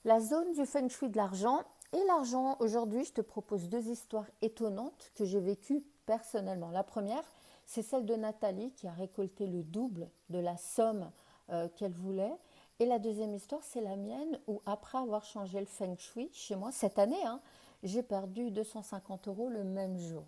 La zone du feng shui de l'argent et l'argent. Aujourd'hui, je te propose deux histoires étonnantes que j'ai vécues personnellement. La première, c'est celle de Nathalie qui a récolté le double de la somme qu'elle voulait. Et la deuxième histoire, c'est la mienne où après avoir changé le feng shui chez moi, cette année, j'ai perdu 250 € le même jour.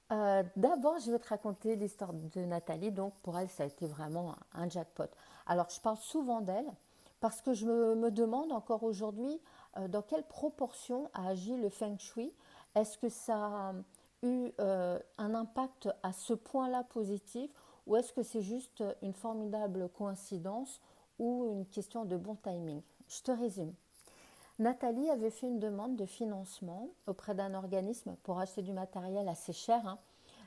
D'abord, je vais te raconter l'histoire de Nathalie. Donc, pour elle, ça a été vraiment un jackpot. Alors, je parle souvent d'elle parce que je me demande encore aujourd'hui dans quelle proportion a agi le feng shui. Est-ce que ça a eu un impact à ce point-là positif ou est-ce que c'est juste une formidable coïncidence ou une question de bon timing? Je te résume. Nathalie avait fait une demande de financement auprès d'un organisme pour acheter du matériel assez cher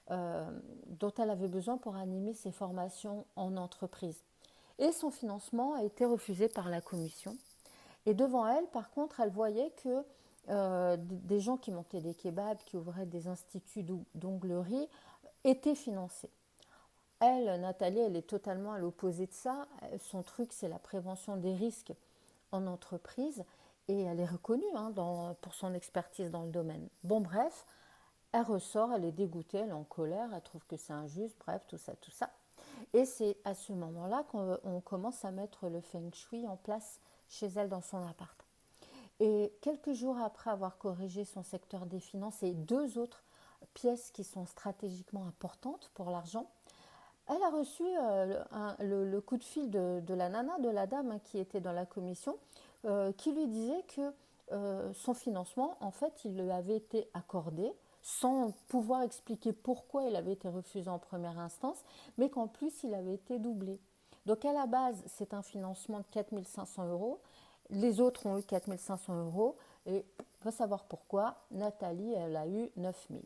dont elle avait besoin pour animer ses formations en entreprise. Et son financement a été refusé par la commission. Et devant elle, par contre, elle voyait que des gens qui montaient des kebabs, qui ouvraient des instituts d'onglerie, étaient financés. Elle, Nathalie, elle est totalement à l'opposé de ça. Son truc, c'est la prévention des risques en entreprise et elle est reconnue pour son expertise dans le domaine. Bon, bref, elle ressort, elle est dégoûtée, elle est en colère, elle trouve que c'est injuste, bref, tout ça, tout ça. Et c'est à ce moment-là qu'on commence à mettre le feng shui en place chez elle dans son appart. Et quelques jours après avoir corrigé son secteur des finances et deux autres pièces qui sont stratégiquement importantes pour l'argent, elle a reçu le coup de fil de la nana, de la dame qui était dans la commission, qui lui disait que son financement, en fait, il lui avait été accordé sans pouvoir expliquer pourquoi il avait été refusé en première instance, mais qu'en plus, il avait été doublé. Donc à la base, c'est un financement de 4 500 €. Les autres ont eu 4 500 € et on va savoir pourquoi. Nathalie, elle a eu 9 000.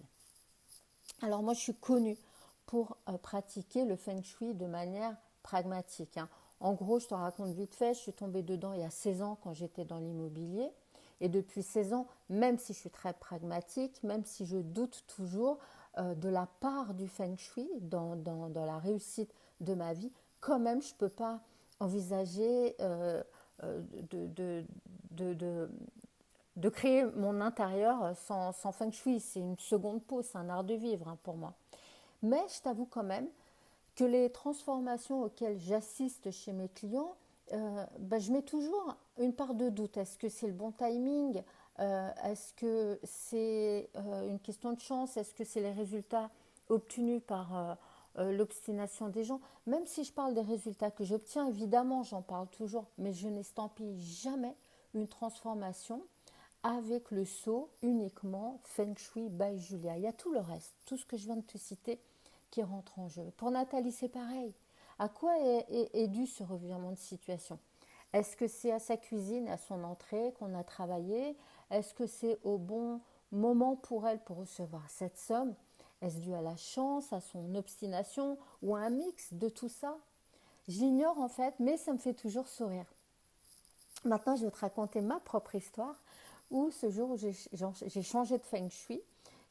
Alors moi, je suis connue pour pratiquer le feng shui de manière pragmatique. En gros, je te raconte vite fait, je suis tombée dedans il y a 16 ans quand j'étais dans l'immobilier. Et depuis 16 ans, même si je suis très pragmatique, même si je doute toujours de la part du feng shui dans la réussite de ma vie, quand même, je ne peux pas envisager de, de, de, de, de créer mon intérieur sans feng shui. C'est une seconde peau, c'est un art de vivre pour moi. Mais je t'avoue quand même que les transformations auxquelles j'assiste chez mes clients, je mets toujours une part de doute. Est-ce que c'est le bon timing? Est-ce que c'est une question de chance? Est-ce que c'est les résultats obtenus par l'obstination des gens? Même si je parle des résultats que j'obtiens, évidemment, j'en parle toujours, mais je n'estampille jamais une transformation avec le sceau uniquement Feng Shui by Julia. Il y a tout le reste, tout ce que je viens de te citer qui rentre en jeu. Pour Nathalie, c'est pareil. À quoi est dû ce revirement de situation? Est-ce que c'est à sa cuisine, à son entrée qu'on a travaillé? Est-ce que c'est au bon moment pour elle pour recevoir cette somme? Est-ce dû à la chance, à son obstination ou à un mix de tout ça? Je l'ignore en fait, mais ça me fait toujours sourire. Maintenant, je vais te raconter ma propre histoire où ce jour où j'ai changé de feng shui,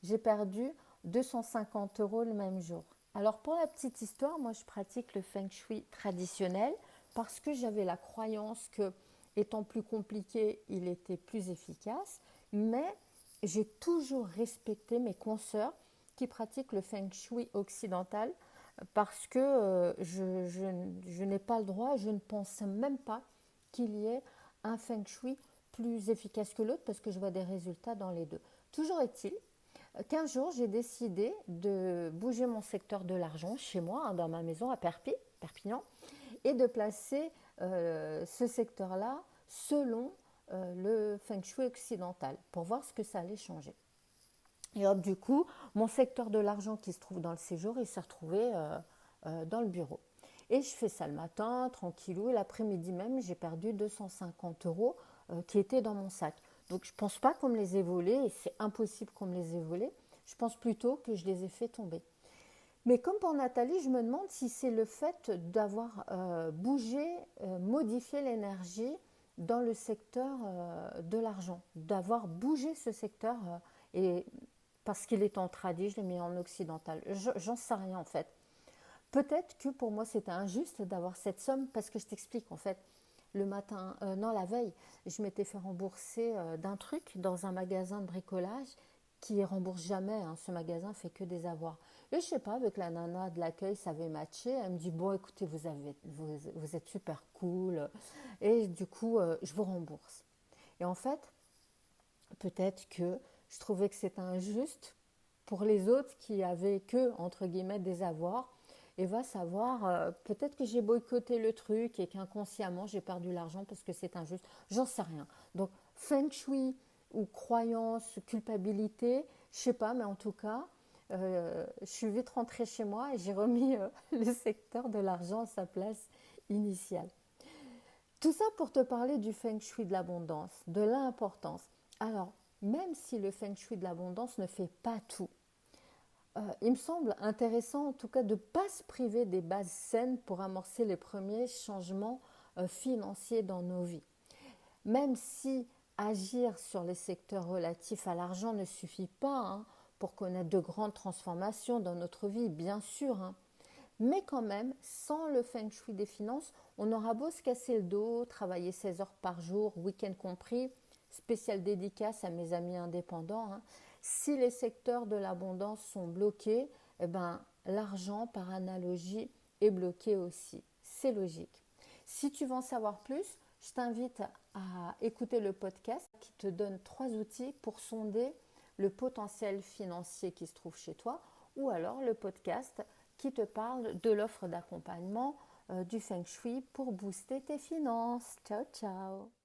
j'ai perdu 250 € le même jour. Alors pour la petite histoire, moi je pratique le feng shui traditionnel parce que j'avais la croyance que étant plus compliqué, il était plus efficace, mais j'ai toujours respecté mes consoeurs qui pratiquent le feng shui occidental parce que je n'ai pas le droit, je ne pense même pas qu'il y ait un feng shui plus efficace que l'autre parce que je vois des résultats dans les deux. Toujours est-il qu'un jour, j'ai décidé de bouger mon secteur de l'argent chez moi, dans ma maison à Perpignan, et de placer ce secteur-là selon le feng shui occidental pour voir ce que ça allait changer. Et hop, du coup, mon secteur de l'argent qui se trouve dans le séjour, il s'est retrouvé dans le bureau. Et je fais ça le matin, tranquillou, et l'après-midi même, j'ai perdu 250 € qui étaient dans mon sac. Donc je ne pense pas qu'on me les ait volés, et c'est impossible qu'on me les ait volés. Je pense plutôt que je les ai fait tomber. Mais comme pour Nathalie, je me demande si c'est le fait d'avoir bougé, modifié l'énergie dans le secteur de l'argent, d'avoir bougé ce secteur et parce qu'il est en tradi, je l'ai mis en occidental. J'en sais rien en fait. Peut-être que pour moi c'était injuste d'avoir cette somme parce que je t'explique en fait. le matin, non, la veille, je m'étais fait rembourser d'un truc dans un magasin de bricolage qui rembourse jamais, hein. Ce magasin fait que des avoirs. Et je sais pas, avec la nana de l'accueil, ça avait matché. Elle me dit, bon, écoutez, vous êtes super cool. Et du coup, je vous rembourse. Et en fait, peut-être que je trouvais que c'était injuste pour les autres qui avaient que, entre guillemets, des avoirs. Et va savoir, peut-être que j'ai boycotté le truc et qu'inconsciemment j'ai perdu l'argent parce que c'est injuste. J'en sais rien. Donc, feng shui ou croyance, culpabilité, je sais pas, mais en tout cas, je suis vite rentrée chez moi et j'ai remis le secteur de l'argent à sa place initiale. Tout ça pour te parler du feng shui de l'abondance, de l'importance. Alors, même si le feng shui de l'abondance ne fait pas tout, il me semble intéressant en tout cas de ne pas se priver des bases saines pour amorcer les premiers changements financiers dans nos vies. Même si agir sur les secteurs relatifs à l'argent ne suffit pas, hein, pour connaître de grandes transformations dans notre vie, bien sûr, hein. Mais quand même, sans le feng shui des finances, on aura beau se casser le dos, travailler 16 heures par jour, week-end compris, spéciale dédicace à mes amis indépendants, hein. Si les secteurs de l'abondance sont bloqués, eh ben, l'argent, par analogie, est bloqué aussi. C'est logique. Si tu veux en savoir plus, je t'invite à écouter le podcast qui te donne 3 outils pour sonder le potentiel financier qui se trouve chez toi, ou alors le podcast qui te parle de l'offre d'accompagnement du Feng Shui pour booster tes finances. Ciao, ciao!